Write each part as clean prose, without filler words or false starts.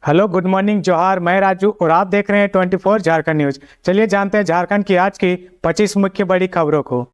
Hello, good morning, जोहार। मैं राजू और आप देख रहे हैं 24 झारखंड न्यूज। चलिए जानते हैं झारखंड की आज की 25 मुख्य बड़ी खबरों को।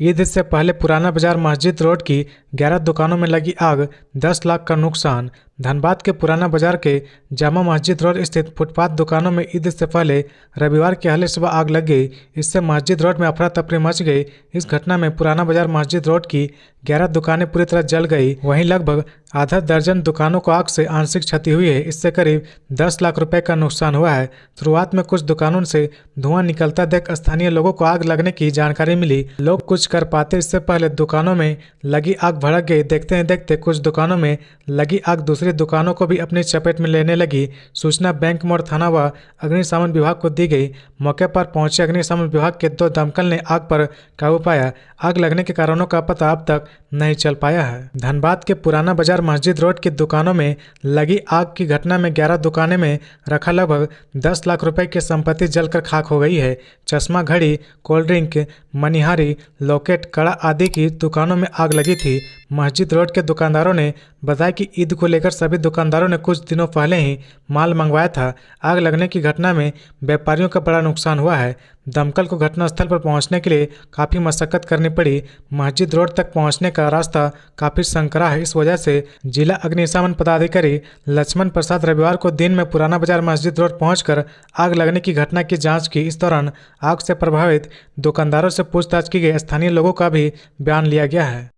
ईद से पहले पुराना बाजार मस्जिद रोड की 11 दुकानों में लगी आग, 10 लाख का नुकसान। धनबाद के पुराना बाजार के जामा मस्जिद रोड स्थित फुटपाथ दुकानों में ईद से पहले रविवार की अहले सुबह आग लग गई। इससे मस्जिद रोड में अफरा तफरी मच गई। इस घटना में पुराना बाजार मस्जिद रोड की 11 दुकानें पूरी तरह जल गई। वहीं लगभग आधा दर्जन दुकानों को आग से आंशिक क्षति हुई है। इससे करीब 10 लाख रुपए का नुकसान हुआ है। शुरुआत में कुछ दुकानों से धुआं निकलता देख स्थानीय लोगों को आग लगने की जानकारी मिली। लोग कुछ कर पाते इससे पहले दुकानों में लगी आग भड़क गई। देखते ही देखते कुछ दुकानों में लगी आग दूसरी दुकानों को भी अपनी चपेट में लेने लगी। सूचना बैंक मोड़ थाना व अग्निशमन विभाग को दी गई। मौके पर पहुंचे अग्निशमन विभाग के 2 दमकल ने आग पर काबू पाया। आग लगने के कारणों का पता अब तक नहीं चल पाया है। धनबाद के पुराना बाजार मस्जिद रोड की दुकानों में लगी आग की घटना में 11 दुकानें में रखा लगभग 10 लाख रुपए की संपत्ति जलकर खाक हो गई है। चश्मा, घड़ी, कोल्ड ड्रिंक, मनिहारी, लॉकेट, कड़ा आदि की दुकानों में आग लगी थी। मस्जिद रोड के दुकानदारों ने बताया कि ईद को लेकर सभी दुकानदारों ने कुछ दिनों पहले ही माल मंगवाया था। आग लगने की घटना में व्यापारियों का बड़ा नुकसान हुआ है। दमकल को घटनास्थल पर पहुंचने के लिए काफ़ी मशक्कत करनी पड़ी। मस्जिद रोड तक पहुंचने का रास्ता काफ़ी संकरा है। इस वजह से जिला अग्निशमन पदाधिकारी लक्ष्मण प्रसाद रविवार को दिन में पुराना बाजार मस्जिद रोड पहुंचकर आग लगने की घटना की जांच की। इस दौरान आग से प्रभावित दुकानदारों से पूछताछ की गई। स्थानीय लोगों का भी बयान लिया गया है।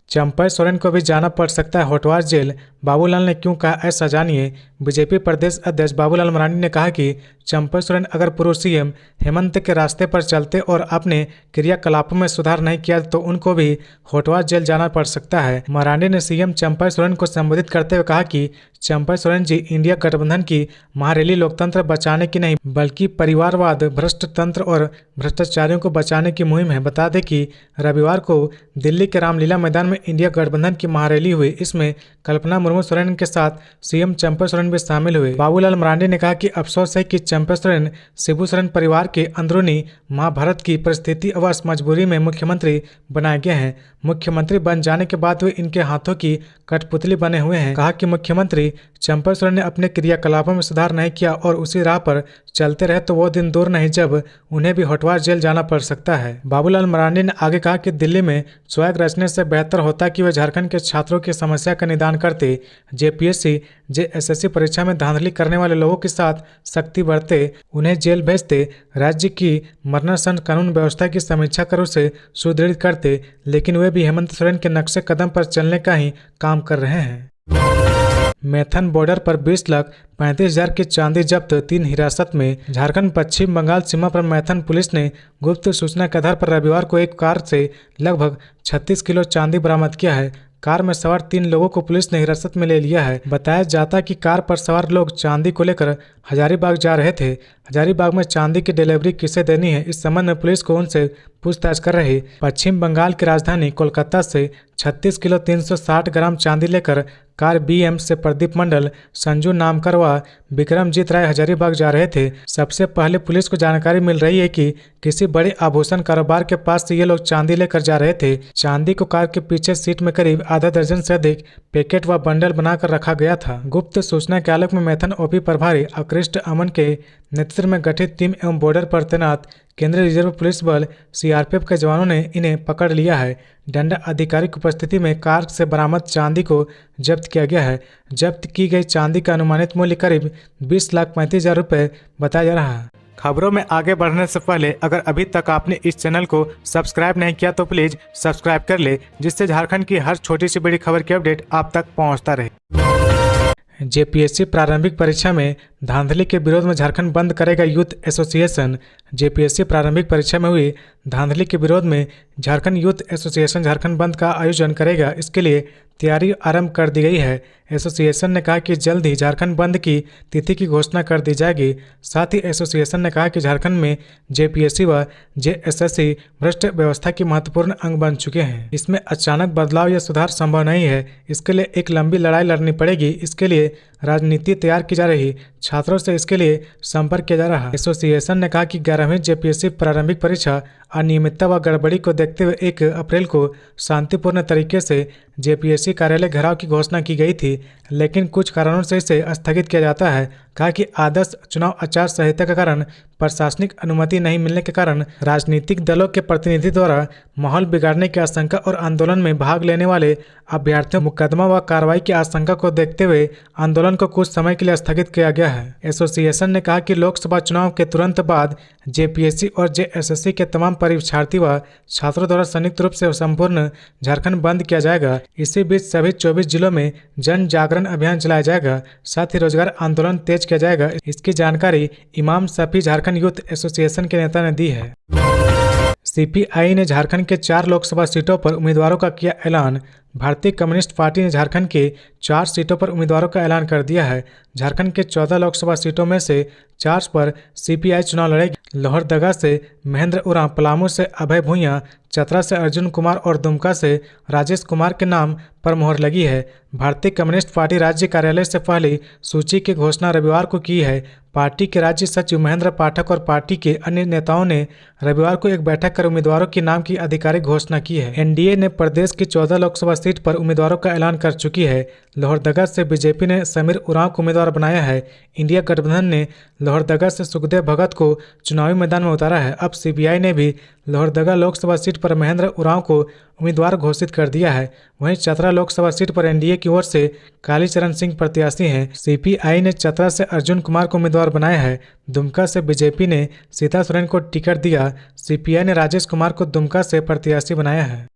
चंपई सोरेन को भी जाना पड़ सकता है होटवार जेल। बाबूलाल ने क्यों कहा, ऐसा जानिए। बीजेपी प्रदेश अध्यक्ष बाबूलाल मरांडी ने कहा कि चंपई सोरेन अगर पूर्व सीएम हेमंत के रास्ते पर चलते और अपने क्रियाकलापों में सुधार नहीं किया तो उनको भी होटवार जेल जाना पड़ सकता है। मरांडी ने सीएम चंपई सोरेन को संबोधित करते हुए कहा कि चंपई सोरेन जी इंडिया गठबंधन की महारैली लोकतंत्र बचाने की नहीं बल्कि परिवारवाद, भ्रष्ट तंत्र और भ्रष्टाचारियों को बचाने की मुहिम है। बता दें कि रविवार को दिल्ली के रामलीला मैदान में इंडिया गठबंधन की महारैली हुई। इसमें कल्पना मुर्मू सोरेन के साथ सीएम चंपई सोरेन भी शामिल हुए। बाबूलाल मरांडी ने कहा कि अफसोस है कि चंपई सोरेन शिबू सोरेन परिवार के अंदरूनी महाभारत की परिस्थिति अवश मजबूरी में मुख्यमंत्री बनाए गए हैं। मुख्यमंत्री बन जाने के बाद वे इनके हाथों की कठपुतली बने हुए हैं। कहा कि मुख्यमंत्री चंपई सोरेन ने अपने क्रियाकलापों में सुधार नहीं किया और उसी राह पर चलते रहे तो वो दिन दूर नहीं जब उन्हें भी होटवार जेल जाना पड़ सकता है। बाबूलाल मरांडी ने आगे कहा कि दिल्ली में स्वैग रचने से बेहतर होता कि वे झारखंड के छात्रों की समस्या का निदान करते। जेपीएससी, जेएसएससी परीक्षा में धांधली करने वाले लोगों के साथ सख्ती बरते, उन्हें जेल भेजते, राज्य की मरणोपरांत कानून व्यवस्था की समीक्षा कर उसे सुदृढ़ करते। लेकिन वे भी हेमंत सोरेन के नक्शे कदम पर चलने का ही काम कर रहे हैं। मैथन बॉर्डर पर 20,35,000 की चांदी जब्त, 3 हिरासत में। झारखंड पश्चिम बंगाल सीमा पर मैथन पुलिस ने गुप्त सूचना के आधार पर रविवार को एक कार से लगभग 36 किलो चांदी बरामद किया है। कार में सवार 3 लोगों को पुलिस ने हिरासत में ले लिया है। बताया जाता कि कार पर सवार लोग चांदी को लेकर हजारीबाग जा रहे थे। हजारीबाग में चांदी की डिलीवरी किसे देनी है, इस संबंध में पुलिस को उनसे पूछताछ कर रही। पश्चिम बंगाल की राजधानी कोलकाता से 36 किलो 360 ग्राम चांदी लेकर कार बीएम से प्रदीप मंडल, संजू नामकर व विक्रमजीत राय हजारीबाग जा रहे थे। सबसे पहले पुलिस को जानकारी मिल रही है कि किसी बड़े आभूषण कारोबार के पास से ये लोग चांदी लेकर जा रहे थे। चांदी को कार के पीछे सीट में करीब आधा दर्जन से अधिक पैकेट व बंडल बनाकर रखा गया था। गुप्त सूचना के आलोक में मैथन ओपी प्रभारी अकृष्ट अमन के नेतृत्व में गठित टीम एवं बॉर्डर पर तैनात केंद्रीय रिजर्व पुलिस बल सीआरपीएफ के जवानों ने इन्हें पकड़ लिया है। डंडा अधिकारी की उपस्थिति में कार से बरामद चांदी को जब्त किया गया है। जब्त की गई चांदी का अनुमानित मूल्य करीब 20,35,000 रुपये बताया जा रहा है। खबरों में आगे बढ़ने से पहले अगर अभी तक आपने इस चैनल को सब्सक्राइब नहीं किया तो प्लीज सब्सक्राइब कर ले, जिससे झारखंड की हर छोटी सी बड़ी खबर की अपडेट आप तक पहुंचता रहे। जेपीएससी प्रारंभिक परीक्षा में धांधली के विरोध में झारखंड बंद करेगा यूथ एसोसिएशन। जेपीएससी प्रारंभिक परीक्षा में हुई धांधली के विरोध में झारखंड यूथ एसोसिएशन झारखंड बंद का आयोजन करेगा। इसके लिए तैयारी आरंभ कर दी गई है। एसोसिएशन ने कहा कि जल्द ही झारखंड बंद की तिथि की घोषणा कर दी जाएगी। साथ ही एसोसिएशन ने कहा कि झारखंड में जेपीएससी व जेएसएससी भ्रष्ट व्यवस्था की महत्वपूर्ण अंग बन चुके हैं। इसमें अचानक बदलाव या सुधार संभव नहीं है। इसके लिए एक लंबी लड़ाई लड़नी पड़ेगी। इसके लिए राजनीति तैयार की जा रही, छात्रों से इसके लिए संपर्क किया जा रहा है। एसोसिएशन ने कहा कि 11वीं जेपीएससी प्रारंभिक परीक्षा अनियमितता व गड़बड़ी को देखते हुए 1 अप्रैल को शांतिपूर्ण तरीके से जेपीएससी कार्यालय घेराव की घोषणा की गई थी, लेकिन कुछ कारणों से इसे स्थगित किया जाता है। कहा कि आदर्श चुनाव आचार संहिता के कारण प्रशासनिक अनुमति नहीं मिलने के कारण राजनीतिक दलों के प्रतिनिधि द्वारा माहौल बिगाड़ने की आशंका और आंदोलन में भाग लेने वाले अभ्यर्थियों मुकदमा व कार्रवाई की आशंका को देखते हुए आंदोलन को कुछ समय के लिए स्थगित किया गया है। एसोसिएशन ने कहा कि लोकसभा चुनाव के तुरंत बाद जेपीएससी और जेएसएससी के तमाम परीक्षार्थी व छात्रों द्वारा संयुक्त रूप से संपूर्ण झारखंड बंद किया जाएगा। इसी बीच सभी 24 जिलों में जन जागरण अभियान चलाया जाएगा, साथ ही रोजगार आंदोलन तेज किया जाएगा। इसकी जानकारी इमाम शफी झारखंड यूथ एसोसिएशन के नेता ने दी है। सीपीआई ने झारखंड के 4 लोकसभा सीटों पर उम्मीदवारों का किया ऐलान। भारतीय कम्युनिस्ट पार्टी ने झारखंड के 4 सीटों पर उम्मीदवारों का ऐलान कर दिया है। झारखंड के 14 लोकसभा सीटों में से 4 पर सीपीआई चुनाव लड़ेगी। लोहरदगा से महेंद्र उरांव, पलामू से अभय भूइयां, चतरा से अर्जुन कुमार और दुमका से राजेश कुमार के नाम पर मोहर लगी है। भारतीय कम्युनिस्ट पार्टी राज्य कार्यालय से पहली सूची की घोषणा रविवार को की है। पार्टी के राज्य सचिव महेंद्र पाठक और पार्टी के अन्य नेताओं ने रविवार को एक बैठक कर उम्मीदवारों के नाम की आधिकारिक घोषणा की है। एनडीए ने प्रदेश की 14 लोकसभा सीट पर उम्मीदवारों का ऐलान कर चुकी है। लोहरदगा से बीजेपी ने समीर उरांव को उम्मीदवार बनाया है। इंडिया गठबंधन ने लोहरदगा से सुखदेव भगत को चुनावी मैदान में उतारा है। अब सीपीआई ने भी लोहरदगा लोकसभा सीट पर महेंद्र उरांव को उम्मीदवार घोषित कर दिया है। वहीं चतरा लोकसभा सीट पर एनडीए की ओर से कालीचरण सिंह प्रत्याशी हैं। सीपीआई ने चतरा से अर्जुन कुमार को उम्मीदवार बनाया है। दुमका से बीजेपी ने सीता सोरेन को टिकट दिया। सीपीआई ने राजेश कुमार को दुमका से प्रत्याशी बनाया है।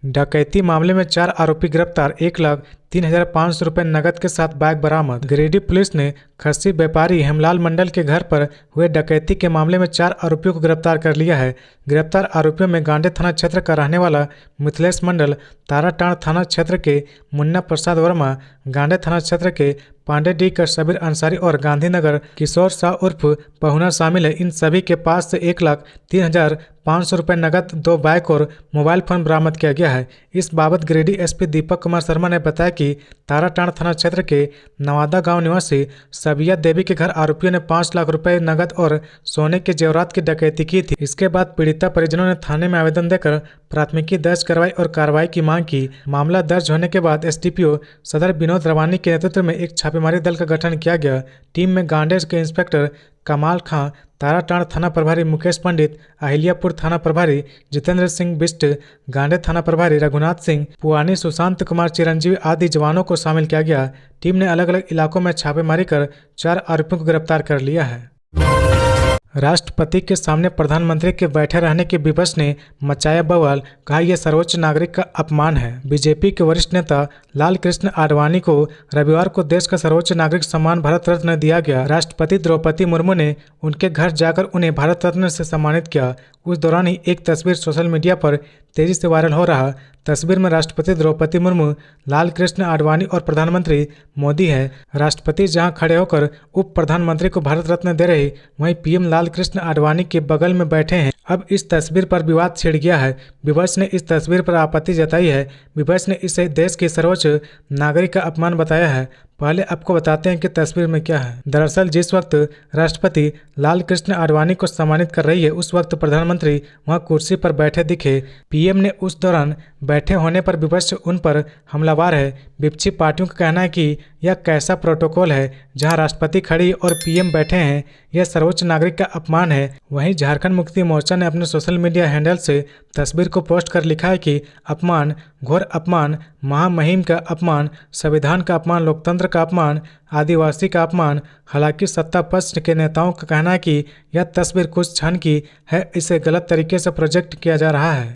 डकैती मामले में 4 आरोपी गिरफ्तार, 1,03,500 रुपये नकद के साथ बाइक बरामद। गिरिडीह पुलिस ने खस्सी व्यापारी हेमलाल मंडल के घर पर हुए डकैती के मामले में 4 आरोपियों को गिरफ्तार कर लिया है। गिरफ्तार आरोपियों में गांडे थाना क्षेत्र का रहने वाला मिथिलेश मंडल, ताराटांड़ थाना क्षेत्र के मुन्ना प्रसाद वर्मा, गांडे थाना क्षेत्र के पांडेडी का सबीर अंसारी और गांधीनगर किशोर शाह उर्फ पहुना शामिल है। इन सभी के पास से 1,03,500 रुपये नकद, 2 बाइक और मोबाइल फोन बरामद किया गया है। इस बाबत गिरिडीह एसपी दीपक कुमार शर्मा ने बताया कि ताराटांड़ थाना क्षेत्र के नवादा गांव निवासी सबिया देवी के घर आरोपियों ने 5 लाख रुपए नकद और सोने के जेवरात की डकैती की थी। इसके बाद पीड़िता परिजनों ने थाने में आवेदन देकर प्राथमिकी दर्ज करवाई और कार्रवाई की मांग की। मामला दर्ज होने के बाद एसडीपीओ सदर विनोद रवानी के नेतृत्व में एक छापेमारी दल का गठन किया गया। टीम में गांडे के इंस्पेक्टर कमाल खां, ताराटांड़ थाना प्रभारी मुकेश पंडित, अहिल्यापुर थाना प्रभारी जितेंद्र सिंह बिष्ट, गांडे थाना प्रभारी रघुनाथ सिंह, पुआनी सुशांत कुमार चिरंजीवी आदि जवानों को शामिल किया गया। टीम ने अलग अलग इलाकों में छापेमारी कर 4 आरोपियों को गिरफ्तार कर लिया है। राष्ट्रपति के सामने प्रधानमंत्री के बैठे रहने के विपक्ष ने मचाया बवाल, कहा यह सर्वोच्च नागरिक का अपमान है। बीजेपी के वरिष्ठ नेता लाल कृष्ण आडवाणी को रविवार को देश का सर्वोच्च नागरिक सम्मान भारत रत्न दिया गया। राष्ट्रपति द्रौपदी मुर्मू ने उनके घर जाकर उन्हें भारत रत्न से सम्मानित किया। उस दौरान ही एक तस्वीर सोशल मीडिया पर तेजी से वायरल हो रहा। तस्वीर में राष्ट्रपति द्रौपदी मुर्मू, लाल कृष्ण आडवाणी और प्रधानमंत्री मोदी है। राष्ट्रपति जहां खड़े होकर उप प्रधानमंत्री को भारत रत्न दे रहे, वहीं पीएम लाल कृष्ण आडवाणी के बगल में बैठे हैं। अब इस तस्वीर पर विवाद छिड़ गया है। विपक्ष ने इस तस्वीर पर आपत्ति जताई है। विपक्ष ने इसे देश के सर्वोच्च नागरिक का अपमान बताया है। पहले आपको बताते हैं कि तस्वीर में क्या है। दरअसल जिस वक्त राष्ट्रपति लाल कृष्ण आडवाणी को सम्मानित कर रही है, उस वक्त प्रधानमंत्री वहां कुर्सी पर बैठे दिखे। पीएम ने उस दौरान बैठे होने पर विपक्ष उन पर हमलावर है। विपक्षी पार्टियों का कहना है कि यह कैसा प्रोटोकॉल है जहां राष्ट्रपति खड़ी और पीएम बैठे हैं, यह सर्वोच्च नागरिक का अपमान है। वहीं झारखंड मुक्ति मोर्चा ने अपने सोशल मीडिया हैंडल से तस्वीर को पोस्ट कर लिखा है कि अपमान, घोर अपमान, महामहिम का अपमान, संविधान का अपमान, लोकतंत्र का अपमान, आदिवासी का अपमान। हालांकि सत्ता पक्ष के नेताओं का कहना है कि यह तस्वीर कुछ क्षण की है, इसे गलत तरीके से प्रोजेक्ट किया जा रहा है।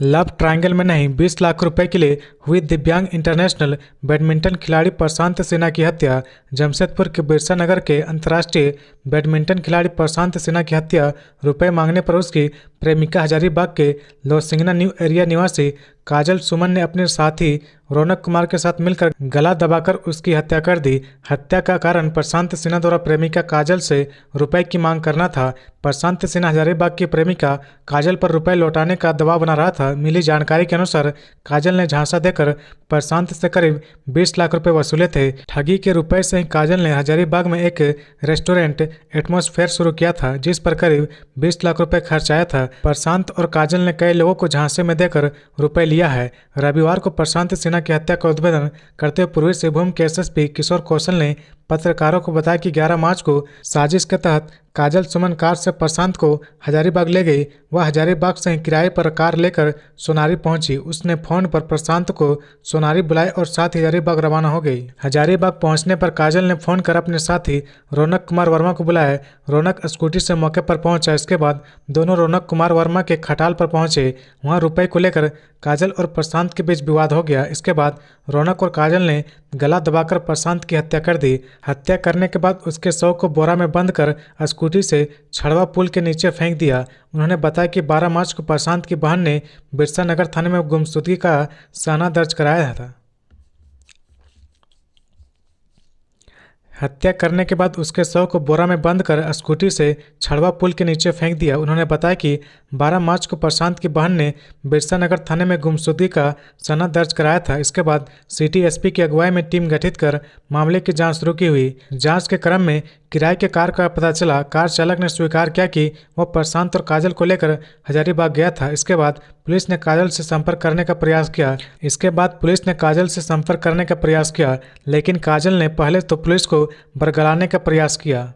लव ट्रायंगल में नहीं, 20 लाख रुपए के लिए हुई दिव्यांग इंटरनेशनल बैडमिंटन खिलाड़ी प्रशांत सिन्हा की हत्या। जमशेदपुर के बिरसा नगर के अंतर्राष्ट्रीय बैडमिंटन खिलाड़ी प्रशांत सिन्हा की हत्या रुपए मांगने पर उसकी प्रेमिका हजारीबाग के लोसिंगना न्यू एरिया निवासी काजल सुमन ने अपने साथी रौनक कुमार के साथ मिलकर गला दबाकर उसकी हत्या कर दी। हत्या का कारण प्रशांत सिन्हा द्वारा प्रेमिका काजल से रुपए की मांग करना था। प्रशांत सिन्हा हजारीबाग की प्रेमिका काजल पर रुपए लौटाने का दबाव बना रहा था। मिली जानकारी के अनुसार काजल ने झांसा देकर प्रशांत से करीब 20 लाख रुपए वसूले थे। ठगी के रुपए से ही काजल ने हजारीबाग में एक रेस्टोरेंट एटमॉस्फेयर शुरू किया था, जिस पर करीब 20 लाख रुपए खर्च आया था। प्रशांत और काजल ने कई लोगों को झांसे में देकर रुपए लिया है। रविवार को प्रशांत सिन्हा की हत्या का उद्भेदन करते हुए पूर्वी सिंहभूम के एसएसपी किशोर कौशल ने पत्रकारों को बताया कि 11 मार्च को साजिश के तहत काजल सुमन कार से प्रशांत को हजारीबाग ले गई। वह हजारीबाग से किराए पर कार लेकर सोनारी पहुंची। उसने फोन पर प्रशांत को सोनारी बुलाया और साथ ही हजारीबाग रवाना हो गई। हजारीबाग पहुंचने पर काजल ने फोन कर अपने साथी रौनक कुमार वर्मा को बुलाया। रौनक स्कूटी से मौके पर पहुंचा। इसके बाद दोनों रौनक कुमार वर्मा के खटाल पर पहुंचे। वहां रुपए को लेकर काजल और प्रशांत के बीच विवाद हो गया। इसके बाद रौनक और काजल ने गला दबाकर प्रशांत की हत्या कर दी। हत्या करने के बाद उसके शव को बोरा में बंद कर स्कूटी से छड़वा पुल के नीचे फेंक दिया। उन्होंने बताया कि 12 मार्च को प्रशांत की बहन ने बिरसा नगर थाने में गुमशुदगी का साना दर्ज कराया था। हत्या करने के बाद उसके शव को बोरा में बंद कर स्कूटी से छड़वा पुल के नीचे फेंक दिया। उन्होंने बताया कि 12 मार्च को प्रशांत की बहन ने बिरसा नगर थाने में गुमशुदगी का सनद दर्ज कराया था। इसके बाद सिटी एसपी की अगुवाई में टीम गठित कर मामले की जांच शुरू की हुई। जांच के क्रम में किराए के कार का पता चला। कार चालक ने स्वीकार किया कि वह प्रशांत और काजल को लेकर हजारीबाग गया था। इसके बाद पुलिस ने काजल से संपर्क करने का प्रयास किया। लेकिन काजल ने पहले तो पुलिस को बरगलाने का प्रयास किया।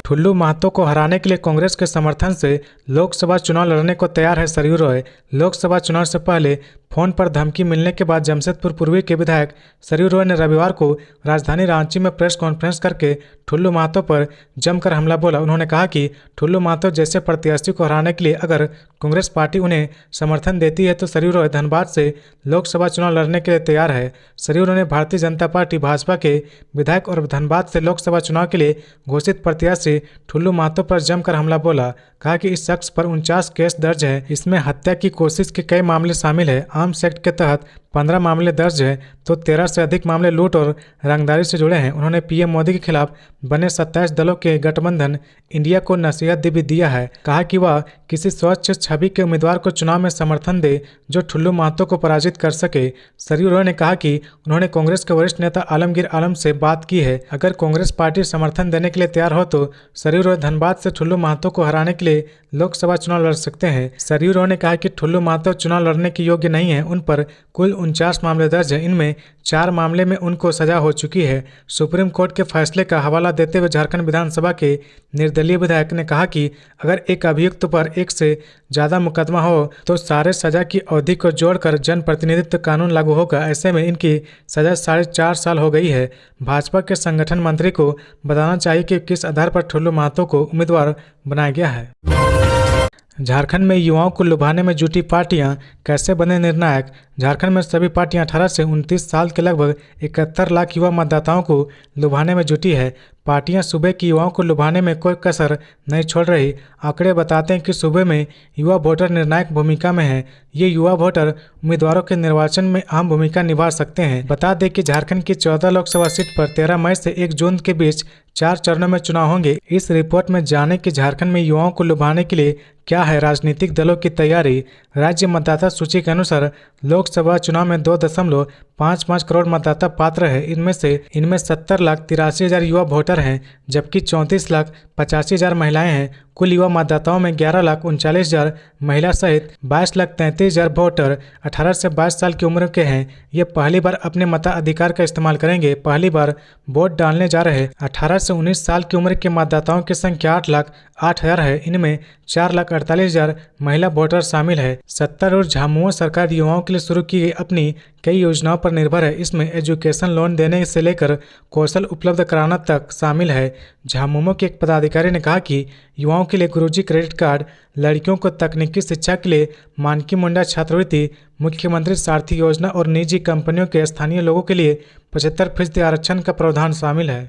ठुल्लू महतो को हराने के लिए कांग्रेस के समर्थन से लोकसभा चुनाव लड़ने को तैयार है सरयू रॉय। लोकसभा चुनाव से पहले फोन पर धमकी मिलने के बाद जमशेदपुर पूर्वी के विधायक सरयू रॉय ने रविवार को राजधानी रांची में प्रेस कॉन्फ्रेंस करके ठुल्लू महतो पर जमकर हमला बोला। उन्होंने कहा कि ठुल्लू महतो जैसे प्रत्याशी को हराने के लिए अगर कांग्रेस पार्टी उन्हें समर्थन देती है तो सरयू रॉय धनबाद से लोकसभा चुनाव लड़ने के लिए तैयार है। सरयू रॉय ने भारतीय जनता पार्टी भाजपा के विधायक और धनबाद से लोकसभा चुनाव के लिए घोषित प्रत्याशी ठुल्लू महतो पर जमकर हमला बोला। कहा कि इस शख्स पर 49 केस दर्ज है। इसमें हत्या की कोशिश के कई मामले शामिल है। आर्म्स एक्ट के तहत 15 मामले दर्ज है तो 13 से अधिक मामले लूट और रंगदारी से जुड़े हैं। उन्होंने पीएम मोदी के खिलाफ बने 27 दलों के गठबंधन इंडिया को नसीहत भी दिया है। कहा कि वह किसी स्वच्छ छवि के उम्मीदवार को चुनाव में समर्थन दे जो ठुल्लू महतो को पराजित कर सके। सरयू रॉय ने कहा कि उन्होंने कांग्रेस के वरिष्ठ नेता आलमगीर आलम से बात की है। अगर कांग्रेस पार्टी समर्थन देने के लिए तैयार हो तो सरयू रॉय धनबाद से ठुल्लू महतो को हराने के लिए लोकसभा चुनाव लड़ सकते हैं। सरयू रॉय ने कहा कि ठुल्लू महतो चुनाव लड़ने के योग्य नहीं है। उन पर कुल 49 मामले दर्ज हैं। इनमें 4 मामले में उनको सजा हो चुकी है। सुप्रीम कोर्ट के फैसले का हवाला देते हुए झारखंड विधानसभा के निर्दलीय विधायक ने कहा कि अगर एक अभियुक्त पर एक से ज़्यादा मुकदमा हो तो सारे सजा की अवधि को जोड़कर जनप्रतिनिधित्व कानून लागू होगा। ऐसे में इनकी सजा 4.5 साल हो गई है। भाजपा के संगठन मंत्री को बताना चाहिए कि किस आधार पर ठुल्लू महतो को उम्मीदवार बनाया गया है। झारखंड में युवाओं को लुभाने में जुटी पार्टियां कैसे बने निर्णायक। झारखंड में सभी पार्टियां 18 से 29 साल के लगभग 71 लाख युवा मतदाताओं को लुभाने में जुटी है। पार्टियां सूबे की युवाओं को लुभाने में कोई कसर नहीं छोड़ रही। आंकड़े बताते हैं कि सूबे में युवा वोटर निर्णायक भूमिका में हैं। ये युवा वोटर उम्मीदवारों के निर्वाचन में अहम भूमिका निभा सकते हैं। बता दें कि झारखंड की 14 लोकसभा सीट पर 13 मई से 1 जून के बीच 4 चरणों में चुनाव होंगे। इस रिपोर्ट में जाने कि झारखंड में युवाओं को लुभाने के लिए क्या है राजनीतिक दलों की तैयारी। राज्य मतदाता सूची के अनुसार लोकसभा चुनाव में 2.55 करोड़ मतदाता पात्र है। इनमें 70,83,000 युवा वोटर हैं, जबकि 34,85,000 महिलाएं हैं। कुल युवा मतदाताओं में 11,39,000 महिला सहित 22,33,000 वोटर 18 से 22 साल की उम्र के हैं। ये पहली बार अपने मताधिकार का इस्तेमाल करेंगे। पहली बार वोट डालने जा रहे 18 से 19 साल की उम्र के मतदाताओं की संख्या 8,08,000 है। इनमें 4,48,000 महिला वोटर शामिल है। सत्तर और झामुमो सरकार युवाओं के लिए शुरू की गई अपनी कई योजनाओं पर निर्भर है। इसमें एजुकेशन लोन देने से लेकर कौशल उपलब्ध कराना तक शामिल है। झामुमो के एक पदाधिकारी ने कहा कि युवाओं के लिए गुरुजी क्रेडिट कार्ड, लड़कियों को तकनीकी शिक्षा के लिए मानकी मुंडा छात्रवृत्ति, मुख्यमंत्री सारथी योजना और निजी कंपनियों के स्थानीय लोगों के लिए 75% आरक्षण का प्रावधान शामिल है।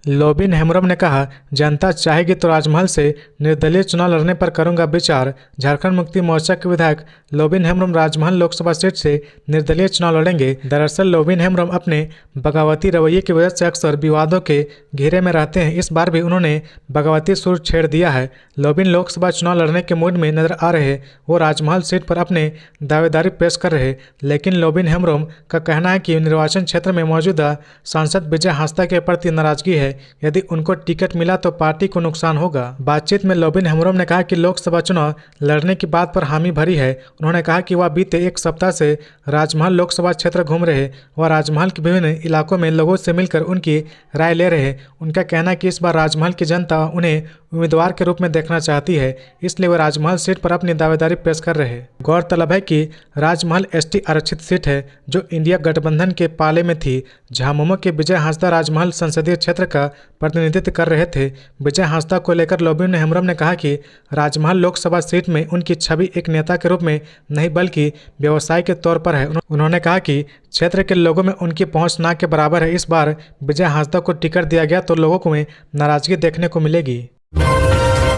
लोबिन हेम्ब्रोम ने कहा, जनता चाहेगी तो राजमहल से निर्दलीय चुनाव लड़ने पर करूंगा विचार। झारखंड मुक्ति मोर्चा के विधायक लोबिन हेम्ब्रोम राजमहल लोकसभा सीट से निर्दलीय चुनाव लड़ेंगे। दरअसल लोबिन हेम्ब्रोम अपने बगावती रवैये की वजह से अक्सर विवादों के घेरे में रहते हैं। इस बार भी उन्होंने बगावती सुर छेड़ दिया है। लोबिन लोकसभा चुनाव लड़ने के मूड में नजर आ रहे। वो राजमहल सीट पर अपने दावेदारी पेश कर रहे, लेकिन लोबिन हेम्ब्रोम का कहना है कि निर्वाचन क्षेत्र में मौजूदा सांसद विजय हांसदा के प्रति नाराजगी है। यदि उनको टिकट मिला तो पार्टी को नुकसान होगा। बातचीत में लोबिन हेम्ब्रोम ने कहा कि लोकसभा चुनाव लड़ने की बात पर हामी भरी है। उन्होंने कहा कि वह बीते एक सप्ताह से राजमहल लोकसभा क्षेत्र घूम रहे। वह राजमहल के विभिन्न इलाकों में लोगों से मिलकर उनकी राय ले रहे। उनका कहना है कि इस बार राजमहल की जनता उन्हें उम्मीदवार के रूप में देखना चाहती है, इसलिए वे राजमहल सीट पर अपनी दावेदारी पेश कर रहे। गौरतलब है कि राजमहल एसटी आरक्षित सीट है जो इंडिया गठबंधन के पाले में थी। झामुमो के विजय हांसदा राजमहल संसदीय क्षेत्र का प्रतिनिधित्व कर रहे थे। विजय हांसदा को लेकर लोबिन हेम्ब्रोम ने कहा कि राजमहल लोकसभा सीट में उनकी छवि एक नेता के रूप में नहीं बल्कि व्यवसाय के तौर पर है। उन्होंने कहा कि क्षेत्र के लोगों में उनकी पहुंच ना के बराबर है। इस बार विजय हांसदा को टिकट दिया गया तो लोगों को में नाराजगी देखने को मिलेगी।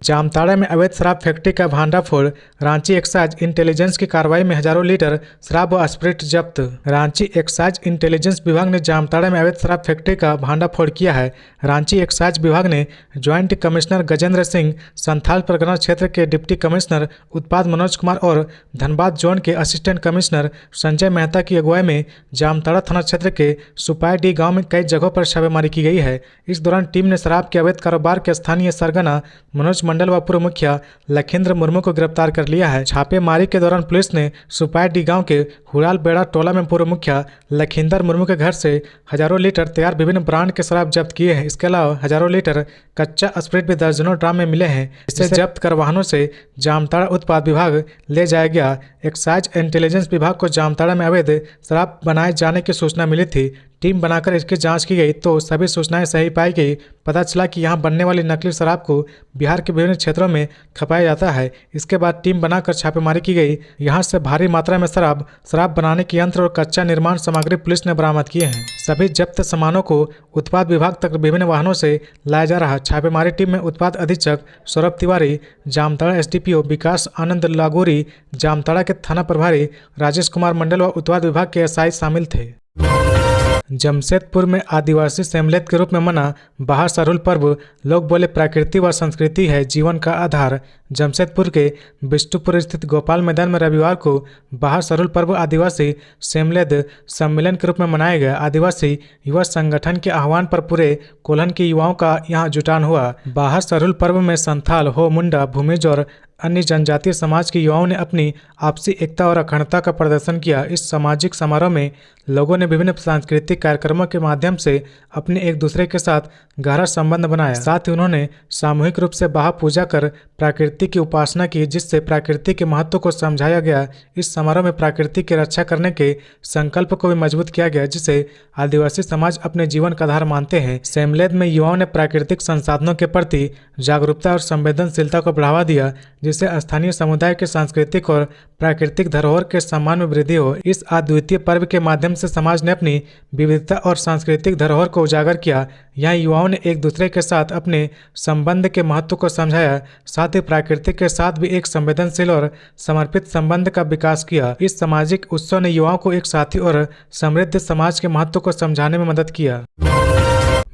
जामताड़ा में अवैध शराब फैक्ट्री का भांडाफोड़। रांची एक्साइज इंटेलिजेंस की कार्रवाई में हजारों लीटर शराब व स्प्रिट जब्त। रांची एक्साइज इंटेलिजेंस विभाग ने जामताड़ा में अवैध शराब फैक्ट्री का भांडाफोड़ किया है। रांची एक्साइज विभाग ने ज्वाइंट कमिश्नर गजेंद्र सिंह, संथाल परगना क्षेत्र के डिप्टी कमिश्नर उत्पाद मनोज कुमार और धनबाद जोन के असिस्टेंट कमिश्नर संजय मेहता की अगुवाई में जामताड़ा थाना क्षेत्र के सुपाईडीह गाँव में कई जगहों पर छापेमारी की गई है। इस दौरान टीम ने शराब के अवैध कारोबार के स्थानीय सरगना मनोज मंडल व पूर्व मुखिया लखींद्र मुर्मू को गिरफ्तार कर लिया है। छापेमारी के दौरान पुलिस ने सुपाईडीह गांव के हुड़ाल बेड़ा टोला में पूर्व मुखिया लखींद्र मुर्मू के घर से हजारों लीटर तैयार विभिन्न ब्रांड के शराब जब्त किए हैं। इसके अलावा हजारों लीटर कच्चा स्प्रिट भी दर्जनों ड्राम में मिले हैं। इसे जब्त कर वाहनों से जामताड़ा उत्पाद विभाग ले जाया गया। एक्साइज इंटेलिजेंस विभाग को जामताड़ा में अवैध शराब बनाए जाने की सूचना मिली थी। टीम बनाकर इसकी जांच की गई तो सभी सूचनाएं सही पाई गई। पता चला कि यहां बनने वाली नकली शराब को बिहार के विभिन्न क्षेत्रों में खपाया जाता है। इसके बाद टीम बनाकर छापेमारी की गई। यहां से भारी मात्रा में शराब बनाने के यंत्र और कच्चा निर्माण सामग्री पुलिस ने बरामद किए हैं। सभी जब्त सामानों को उत्पाद विभाग तक विभिन्न वाहनों से लाया जा रहा। छापेमारी टीम में उत्पाद अधीक्षक सौरभ तिवारी, जामताड़ा एसडीपीओ विकास आनंद लागोरी, जामताड़ा के थाना प्रभारी राजेश कुमार मंडल व उत्पाद विभाग के एसआई शामिल थे। जमशेदपुर में आदिवासी सम्मिलित के रूप में मना बाहर सरुल पर्व। लोग बोले प्रकृति व संस्कृति है जीवन का आधार। जमशेदपुर के बिष्टुपुर स्थित गोपाल मैदान में रविवार को बाहर सरुल पर्व आदिवासी सम्मिलित सम्मेलन के रूप में मनाया गया। आदिवासी युवा संगठन के आह्वान पर पूरे कोल्हन के युवाओं का यहां जुटान हुआ। बाहर सरुल पर्व में संथाल, हो, मुंडा, भूमिज और अन्य जनजातीय समाज के युवाओं ने अपनी आपसी एकता और अखंडता का प्रदर्शन किया। इस सामाजिक समारोह में लोगों ने विभिन्न सांस्कृतिक कार्यक्रमों के माध्यम से अपने एक दूसरे के साथ गहरा संबंध बनाया। साथ ही उन्होंने सामूहिक रूप से बाहा पूजा कर प्रकृति की उपासना की, जिससे प्रकृति के महत्व को समझाया गया। इस समारोह में प्रकृति की रक्षा करने के संकल्प को भी मजबूत किया गया, जिसे आदिवासी समाज अपने जीवन का आधार मानते हैं। सम्मेलन में युवाओं ने प्राकृतिक संसाधनों के प्रति जागरूकता और संवेदनशीलता को बढ़ावा दिया, जिससे स्थानीय समुदाय के सांस्कृतिक और प्राकृतिक धरोहर के सम्मान में वृद्धि हो। इस अद्वितीय पर्व के माध्यम से समाज ने अपनी विविधता और सांस्कृतिक धरोहर को उजागर किया। यहाँ युवाओं ने एक दूसरे के साथ अपने संबंध के महत्व को समझाया, साथ ही प्रकृति के साथ भी एक संवेदनशील और समर्पित संबंध का विकास किया। इस सामाजिक उत्सव ने युवाओं को एक साथी और समृद्ध समाज के महत्व को समझाने में मदद किया।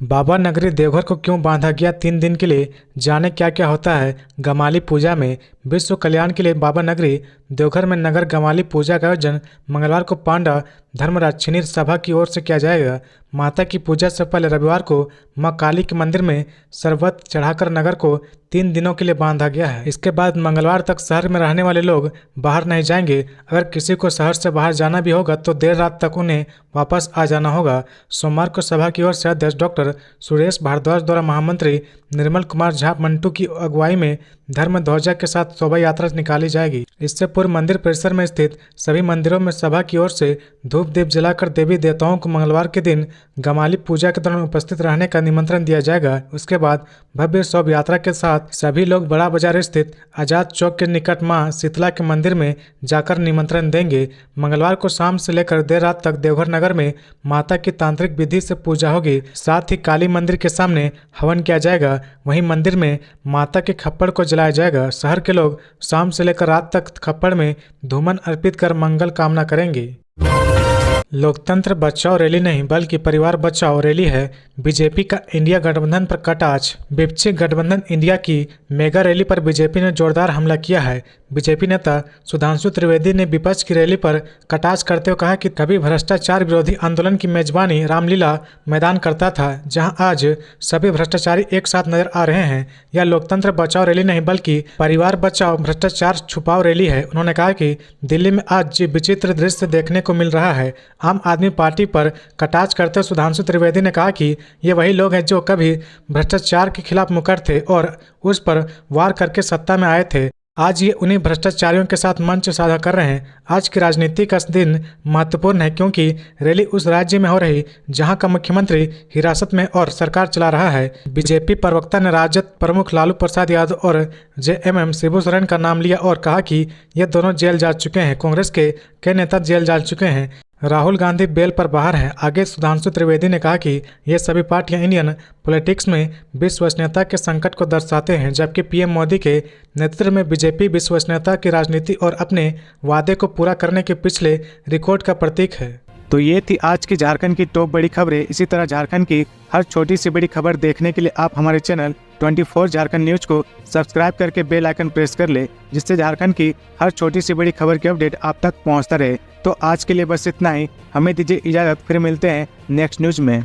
बाबा नगरी देवघर को क्यों बांधा गया 3 दिन के लिए, जाने क्या क्या होता है गमाली पूजा में। विश्व कल्याण के लिए बाबा नगरी देवघर में नगर गमाली पूजा का आयोजन मंगलवार को पांडा धर्मरक्षिणी सभा की ओर से किया जाएगा। माता की पूजा से पहले रविवार को मां काली के मंदिर में शरबत चढ़ाकर नगर को 3 दिनों के लिए बांधा गया है। इसके बाद मंगलवार तक शहर में रहने वाले लोग बाहर नहीं जाएंगे। अगर किसी को शहर से बाहर जाना भी होगा तो देर रात तक उन्हें वापस आ जाना होगा। सोमवार को सभा की ओर से अध्यक्ष डॉक्टर सुरेश भारद्वाज द्वारा महामंत्री निर्मल कुमार झा मंटू की अगुवाई में धर्म ध्वजा के साथ शोभा यात्रा निकाली जाएगी। इससे पूर्व मंदिर परिसर में स्थित सभी मंदिरों में सभा की ओर से धूप दीप जलाकर देवी देवताओं को मंगलवार के दिन गमाली पूजा के दौरान उपस्थित रहने का निमंत्रण दिया जाएगा। उसके बाद भव्य शोभा यात्रा के साथ सभी लोग बड़ा बाजार स्थित आजाद चौक के निकट मां शीतला के मंदिर में जाकर निमंत्रण देंगे। मंगलवार को शाम से लेकर देर रात तक देवघर नगर में माता की तांत्रिक विधि से पूजा होगी। साथ ही काली मंदिर के सामने हवन किया जाएगा। वहीं मंदिर में माता के खप्पड़ को जलाया जाएगा। शहर के लोग शाम से लेकर रात तक खप्पड़ में धूमन अर्पित कर मंगल कामना करेंगे। लोकतंत्र बचाओ रैली नहीं बल्कि परिवार बचाओ रैली है। बीजेपी का इंडिया गठबंधन पर कटाक्ष। विपक्षी गठबंधन इंडिया की मेगा रैली पर बीजेपी ने जोरदार हमला किया है। बीजेपी नेता सुधांशु त्रिवेदी ने विपक्ष की रैली पर कटाक्ष करते हुए कहा कि कभी भ्रष्टाचार विरोधी आंदोलन की मेजबानी रामलीला मैदान करता था, जहां आज सभी भ्रष्टाचारी एक साथ नजर आ रहे हैं। यह लोकतंत्र बचाओ रैली नहीं बल्कि परिवार बचाओ भ्रष्टाचार छुपाओ रैली है। उन्होंने कहा कि दिल्ली में आज विचित्र दृश्य देखने को मिल रहा है। आम आदमी पार्टी पर कटाक्ष करते सुधांशु त्रिवेदी ने कहा कि ये वही लोग हैं जो कभी भ्रष्टाचार के खिलाफ मुखर थे और उस पर वार करके सत्ता में आए थे। आज ये उन्हीं भ्रष्टाचारियों के साथ मंच साझा कर रहे हैं। आज की राजनीति का दिन महत्वपूर्ण है क्योंकि रैली उस राज्य में हो रही जहां का मुख्यमंत्री हिरासत में और सरकार चला रहा है। बीजेपी प्रवक्ता ने राजद प्रमुख लालू प्रसाद यादव और जेएमएम शिबू सोरेन का नाम लिया और कहा कि ये दोनों जेल जा चुके हैं। कांग्रेस के कई नेता जेल जा चुके हैं। राहुल गांधी बेल पर बाहर हैं। आगे सुधांशु त्रिवेदी ने कहा कि ये सभी पार्टियां इंडियन पॉलिटिक्स में विश्वसनीयता के संकट को दर्शाते हैं, जबकि पीएम मोदी के नेतृत्व में बीजेपी विश्वसनीयता की राजनीति और अपने वादे को पूरा करने के पिछले रिकॉर्ड का प्रतीक है। तो ये थी आज की झारखंड की टॉप बड़ी खबरें। इसी तरह झारखंड की हर छोटी सी बड़ी खबर देखने के लिए आप हमारे चैनल 24 झारखंड न्यूज को सब्सक्राइब करके बेल आइकन प्रेस कर ले, जिससे झारखंड की हर छोटी सी बड़ी खबर की अपडेट आप तक पहुंचता रहे। तो आज के लिए बस इतना ही। हमें दीजिए इजाजत, फिर मिलते हैं नेक्स्ट न्यूज में।